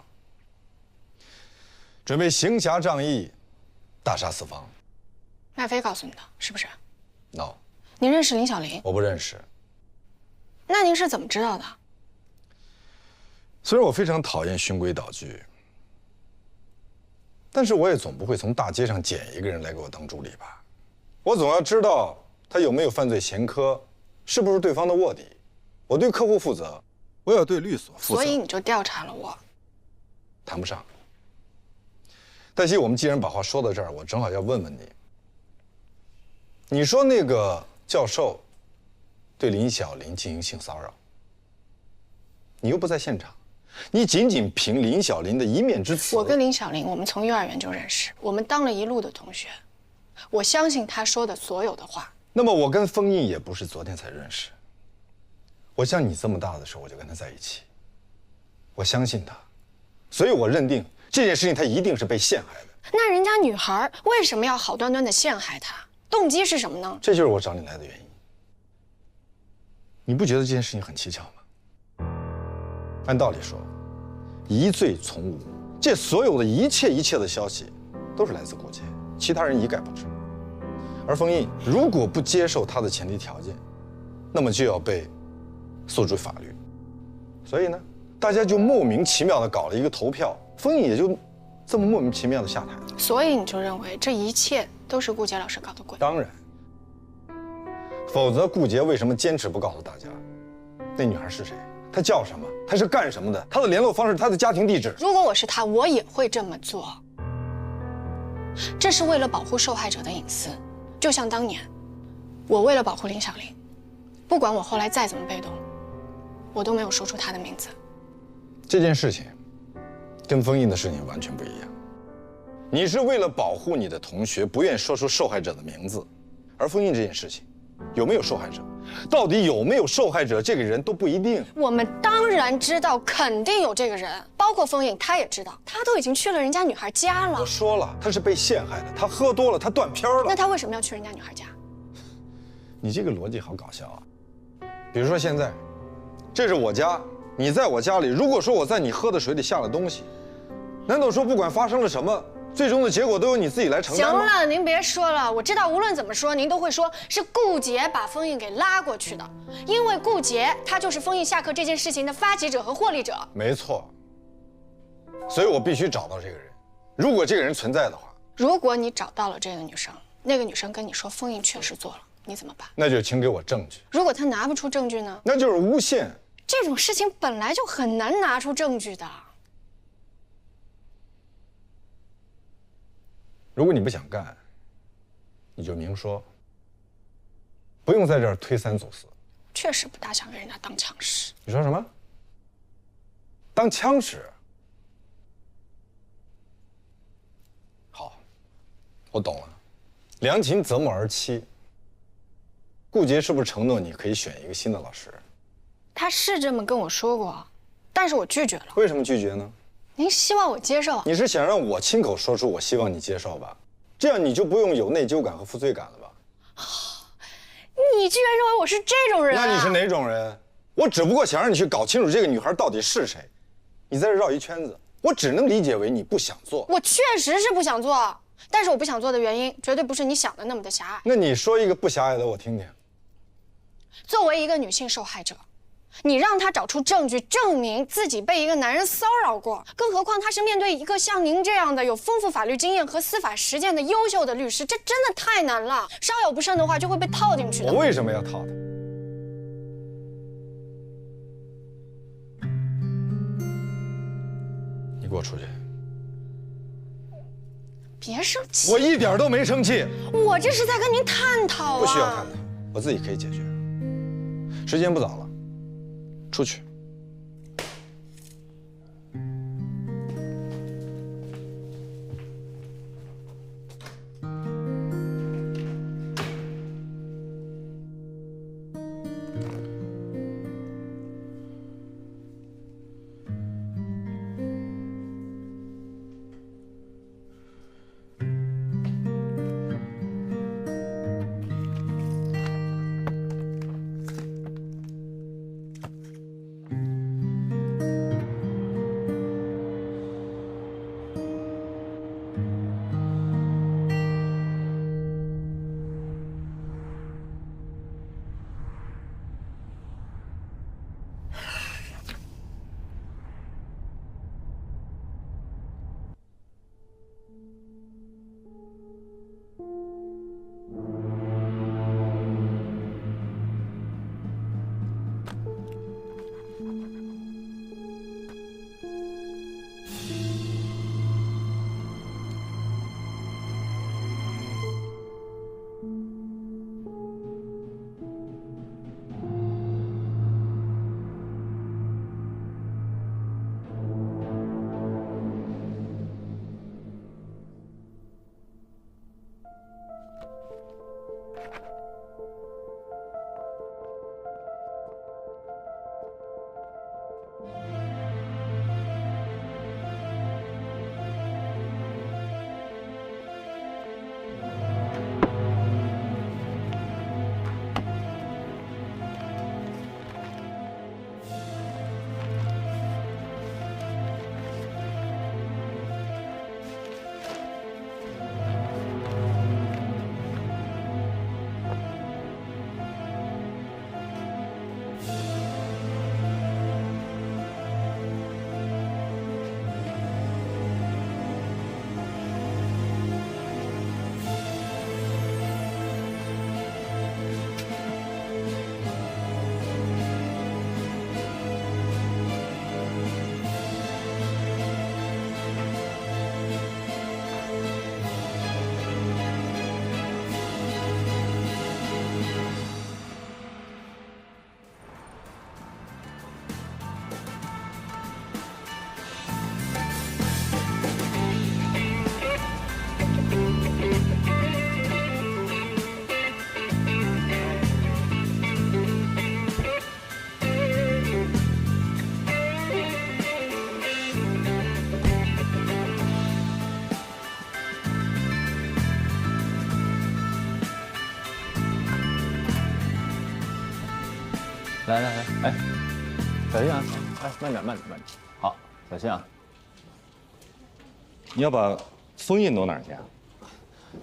准备行侠仗义，大杀四方。麦飞告诉你的，是不是 ？No。您认识林小林？我不认识。那您是怎么知道的？虽然我非常讨厌循规蹈矩，但是我也总不会从大街上捡一个人来给我当助理吧？我总要知道他有没有犯罪前科，是不是对方的卧底。我对客户负责，我要对律所负责。所以你就调查了我？谈不上。黛西，我们既然把话说到这儿，我正好要问问你。你说那个教授对林小林进行性骚扰，你又不在现场，你仅仅凭林小林的一面之词。我跟林小林，我们从幼儿园就认识，我们当了一路的同学，我相信他说的所有的话。那么我跟封印也不是昨天才认识，我像你这么大的时候我就跟他在一起，我相信他，所以我认定这件事情他一定是被陷害的。那人家女孩为什么要好端端的陷害他？动机是什么呢？这就是我找你来的原因。你不觉得这件事情很蹊跷吗？按道理说，疑罪从无，这所有的一切的消息，都是来自顾杰，其他人一概不知。而封印如果不接受他的前提条件，那么就要被诉诸法律。所以呢，大家就莫名其妙的搞了一个投票，封印也就这么莫名其妙的下台了。所以你就认为这一切都是顾杰老师搞的鬼？当然，否则顾杰为什么坚持不告诉大家，那女孩是谁，她叫什么，她是干什么的，她的联络方式，她的家庭地址？如果我是他，我也会这么做。这是为了保护受害者的隐私，就像当年，我为了保护林小林，不管我后来再怎么被动，我都没有说出他的名字。这件事情跟封印的事情完全不一样。你是为了保护你的同学，不愿说出受害者的名字，而封印这件事情，有没有受害者，到底有没有受害者，这个人都不一定。我们当然知道，肯定有这个人，包括封印，他也知道，他都已经去了人家女孩家了。我说了，他是被陷害的，他喝多了，他断片了。那他为什么要去人家女孩家？你这个逻辑好搞笑啊！比如说现在，这是我家，你在我家里，如果说我在你喝的水里下了东西，难道说不管发生了什么，最终的结果都由你自己来承担吗？行了，您别说了，我知道无论怎么说，您都会说是顾杰把封印给拉过去的，因为顾杰他就是封印下课这件事情的发起者和获利者。没错，所以我必须找到这个人。如果这个人存在的话，如果你找到了这个女生，那个女生跟你说封印确实做了，你怎么办？那就请给我证据。如果她拿不出证据呢？那就是诬陷。这种事情本来就很难拿出证据的。如果你不想干，你就明说，不用在这儿推三阻四。确实不大想跟人家当枪使。你说什么？当枪使？好，我懂了。良禽择木而栖。顾杰是不是承诺你可以选一个新的老师？他是这么跟我说过，但是我拒绝了。为什么拒绝呢？您希望我接受？你是想让我亲口说出我希望你接受吧？这样你就不用有内疚感和负罪感了吧？你居然认为我是这种人啊？那你是哪种人？我只不过想让你去搞清楚这个女孩到底是谁。你在这绕一圈子，我只能理解为你不想做。我确实是不想做，但是我不想做的原因，绝对不是你想的那么的狭隘。那你说一个不狭隘的，我听听。作为一个女性受害者，你让她找出证据证明自己被一个男人骚扰过，更何况她是面对一个像您这样的有丰富法律经验和司法实践的优秀的律师，这真的太难了。稍有不慎的话，就会被套进去的。我为什么要套他？你给我出去！别生气，我一点都没生气。我这是在跟您探讨啊。不需要探讨，我自己可以解决。时间不早了，出去。来，哎，小心啊！哎，慢点。好，小心啊！你要把封印挪哪儿去啊？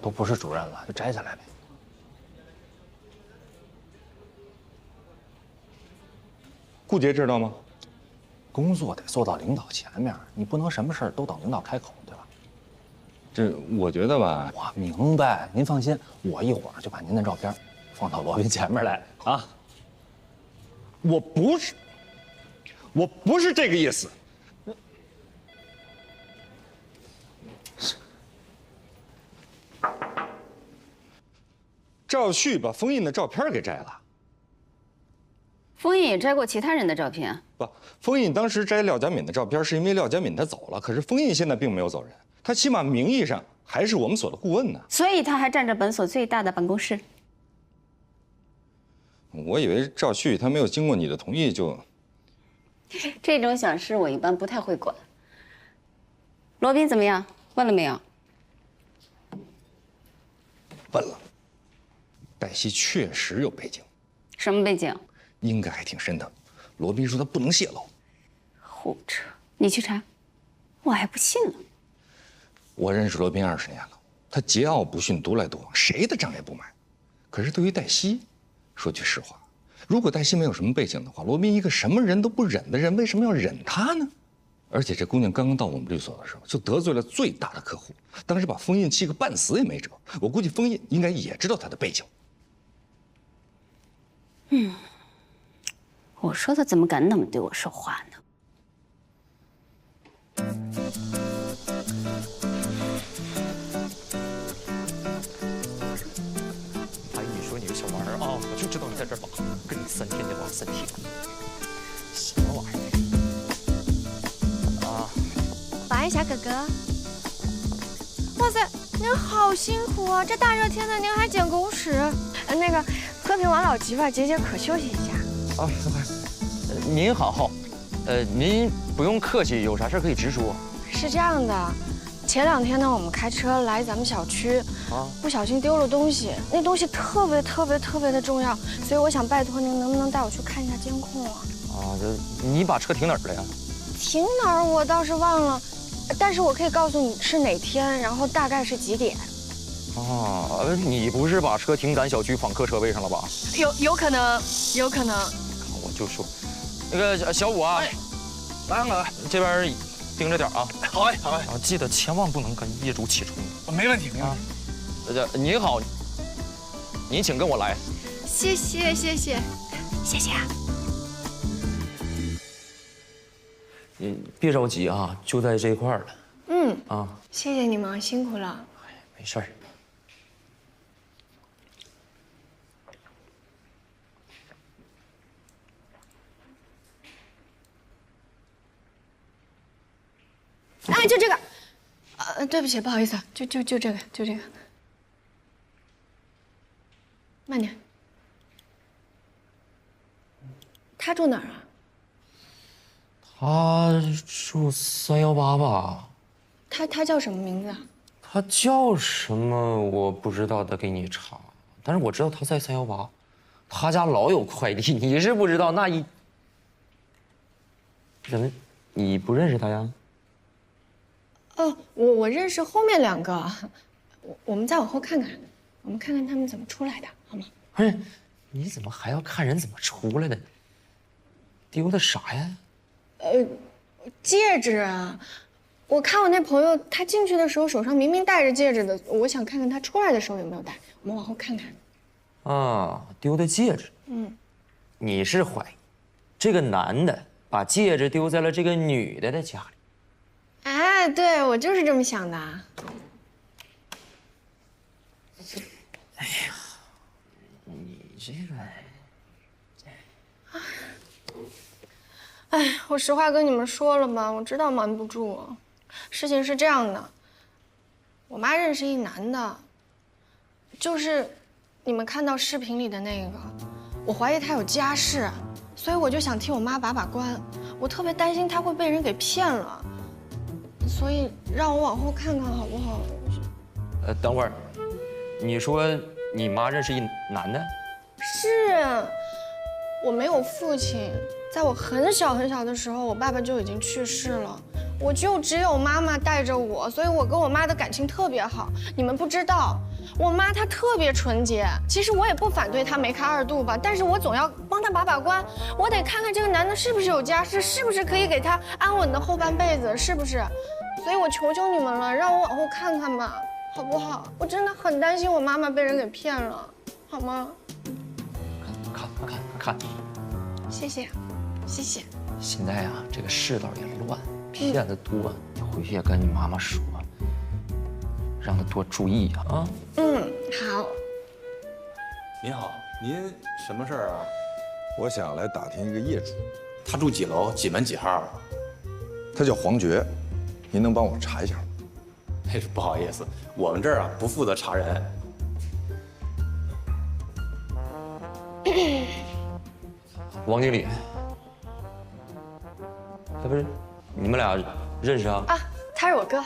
都不是主任了，就摘下来呗。顾杰知道吗？工作得做到领导前面，你不能什么事儿都等领导开口，对吧？这我觉得吧，我明白，您放心，我一会儿就把您的照片放到罗宾前面来啊。我不是这个意思。赵旭把封印的照片给摘了。封印也摘过其他人的照片。不，封印当时摘廖佳敏的照片，是因为廖佳敏她走了，可是封印现在并没有走人，他起码名义上还是我们所的顾问呢。所以他还占着本所最大的办公室。我以为赵旭他没有经过你的同意就……这种小事我一般不太会管。罗宾怎么样？问了没有？问了。黛西确实有背景。什么背景？应该还挺深的。罗宾说他不能泄露。胡扯！你去查，我还不信了。我认识罗宾20年了，他桀骜不驯，独来独往，谁的账也不买。可是对于黛西，说句实话，如果黛西没有什么背景的话，罗宾一个什么人都不忍的人，为什么要忍她呢？而且这姑娘刚刚到我们律所的时候，就得罪了最大的客户，当时把封印气个半死也没辙。我估计封印应该也知道她的背景。我说他怎么敢那么对我说话呢？哎，你说你个小玩意儿啊，我就知道你在这儿挖，跟你3天就挖3天，什么玩意儿啊？白霞哥哥，哇塞，您好辛苦啊！这大热天的您还捡狗屎。那个，喝瓶王老吉吧，解解渴，休息一下。啊，您好，您不用客气，有啥事可以直说。是这样的，前2天呢，我们开车来咱们小区，不小心丢了东西，那东西特别的重要，所以我想拜托您，能不能带我去看一下监控啊？你把车停哪儿了呀？停哪儿我倒是忘了，但是我可以告诉你是哪天，然后大概是几点。你不是把车停咱小区访客车位上了吧？有可能。我就说，那个小五啊，来了，这边盯着点啊。好嘞。记得千万不能跟业主起冲突。没问题。您好，您请跟我来。谢谢啊。你别着急啊，就在这一块了。谢谢你们，辛苦了。没事儿。就这个，对不起，不好意思，就这个。慢点。他住哪儿啊？他住318吧？他叫什么名字啊？他叫什么我不知道，得给你查。但是我知道他在318，他家老有快递，你是不知道。怎么，你不认识他呀？我认识后面2个，我们再往后看看，我们看看他们怎么出来的，好吗？不是，你怎么还要看人怎么出来的？丢的啥呀？戒指啊！我看我那朋友，他进去的时候手上明明戴着戒指的，我想看看他出来的时候有没有戴。我们往后看看。丢的戒指。你是怀疑这个男的把戒指丢在了这个女的家里？哎，对，我就是这么想的。哎呀，你这个……哎，我实话跟你们说了吧，我知道瞒不住。事情是这样的，我妈认识一男的，就是你们看到视频里的那个，我怀疑他有家室，所以我就想替我妈把关。我特别担心他会被人给骗了。所以让我往后看看好不好？等会儿，你说你妈认识一男的？是，我没有父亲，在我很小的时候，我爸爸就已经去世了，我就只有妈妈带着我，所以我跟我妈的感情特别好。你们不知道，我妈她特别纯洁，其实我也不反对她梅开2度吧，但是我总要帮她把关，我得看看这个男的是不是有家室，是不是可以给她安稳的后半辈子，是不是？所以我求求你们了，让我往后看看吧，好不好？我真的很担心我妈妈被人给骗了，好吗？看，谢谢。现在啊，这个世道也乱，骗子多，你回去也跟你妈妈说，让她多注意啊。好。您好，您什么事儿啊？我想来打听一个业主，他住几楼？几门几号？他叫黄觉，您能帮我查一下吗？哎，不好意思，我们这儿啊不负责查人。王经理，不是，你们俩认识啊？他是我哥。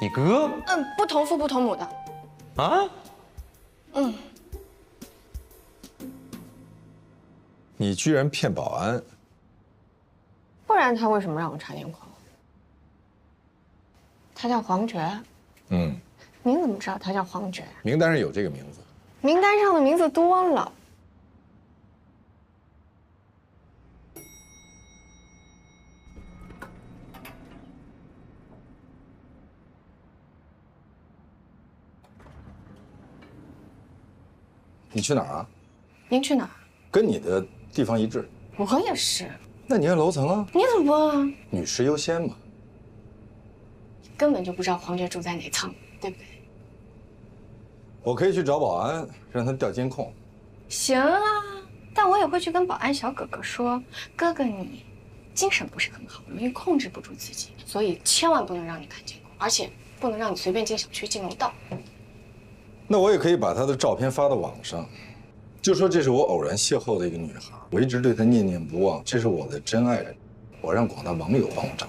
你哥？不同父不同母的。啊？你居然骗保安？不然他为什么让我查监控？他叫黄觉。您怎么知道他叫黄觉？名单上有这个名字。名单上的名字多了。你去哪儿啊？您去哪儿？跟你的地方一致。我也是。那你按楼层啊？你怎么不按啊？女士优先嘛。根本就不知道黄觉住在哪层，对不对？我可以去找保安，让他调监控。行啊，但我也会去跟保安小哥哥说，哥哥你精神不是很好，容易控制不住自己，所以千万不能让你看监控，而且不能让你随便进小区、进楼道。那我也可以把她的照片发到网上，就说这是我偶然邂逅的一个女孩，我一直对她念念不忘，这是我的真爱人，我让广大网友帮我找。